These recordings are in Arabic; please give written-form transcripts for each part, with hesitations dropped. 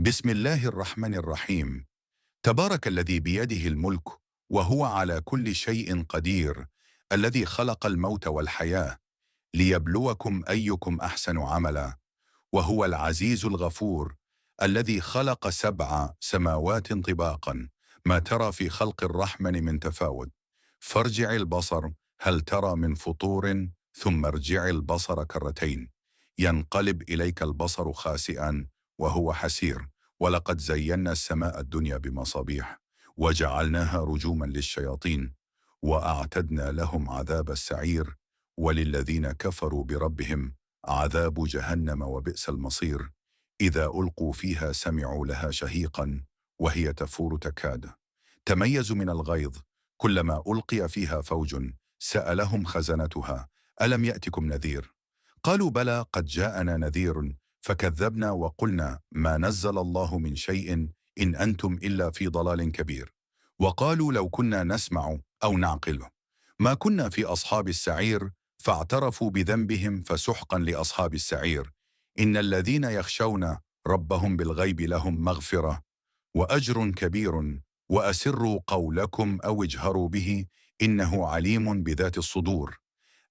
بسم الله الرحمن الرحيم. تبارك الذي بيده الملك وهو على كل شيء قدير، الذي خلق الموت والحياة ليبلوكم أيكم أحسن عملا، وهو العزيز الغفور، الذي خلق 7 سماوات طباقا، ما ترى في خلق الرحمن من تفاوت، فارجع البصر هل ترى من فطور، ثم ارجع البصر كرتين ينقلب إليك البصر خاسئا وهو حسير، ولقد زينا السماء الدنيا بمصابيح وجعلناها رجوما للشياطين وأعتدنا لهم عذاب السعير، وللذين كفروا بربهم عذاب جهنم وبئس المصير. إذا ألقوا فيها سمعوا لها شهيقا وهي تفور تكاد تميز من الغيظ، كلما ألقي فيها فوج سألهم خزنتها ألم يأتكم نذير؟ قالوا بلى قد جاءنا نذير فكذبنا وقلنا ما نزل الله من شيء إن أنتم إلا في ضلال كبير. وقالوا لو كنا نسمع أو نعقل ما كنا في أصحاب السعير، فاعترفوا بذنبهم فسحقا لأصحاب السعير. إن الذين يخشون ربهم بالغيب لهم مغفرة وأجر كبير، وأسروا قولكم أو اجهروا به إنه عليم بذات الصدور.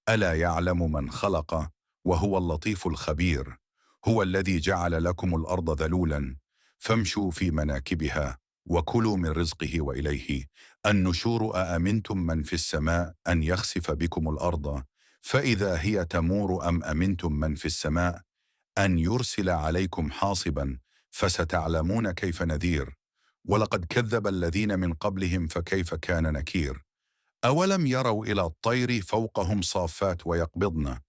ألا يعلم من خلق وهو اللطيف الخبير. هو الذي جعل لكم الأرض ذلولا فامشوا في مناكبها وكلوا من رزقه وإليه النشور. أأمنتم من في السماء أن يخسف بكم الأرض فإذا هي تمور، أم أمنتم من في السماء أن يرسل عليكم حاصبا فستعلمون كيف نذير. ولقد كذب الذين من قبلهم فكيف كان نكير. أولم يروا إلى الطير فوقهم صافات ويقبضن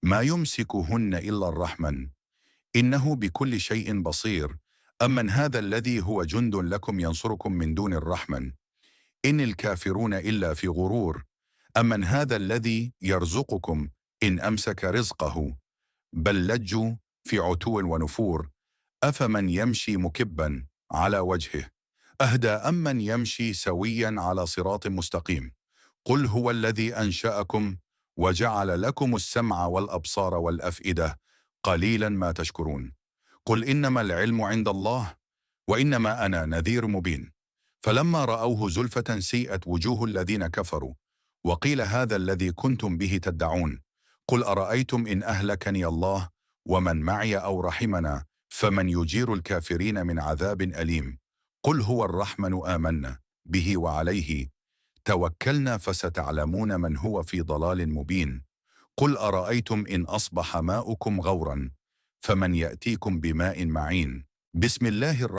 ما يمسكهن إلا الرحمن إنه بكل شيء بصير. أمن هذا الذي هو جند لكم ينصركم من دون الرحمن إن الكافرون إلا في غرور. أمن هذا الذي يرزقكم إن أمسك رزقه بل لجوا في عتو ونفور. أفمن يمشي مكبا على وجهه أهدى أمن يمشي سويا على صراط مستقيم. قل هو الذي أنشأكم وجعل لكم السمع والأبصار والأفئدة قليلا ما تشكرون. قل إنما العلم عند الله وإنما أنا نذير مبين. فلما رأوه زلفة سيئت وجوه الذين كفروا وقيل هذا الذي كنتم به تدعون. قل أرأيتم إن أهلكني الله ومن معي أو رحمنا فمن يجير الكافرين من عذاب أليم. قل هو الرحمن آمنا به وعليه توكلنا فستعلمون من هو في ضلال مبين. قل أرأيتم إن أصبح ماؤكم غورا فمن يأتيكم بماء معين. بسم الله الرحمن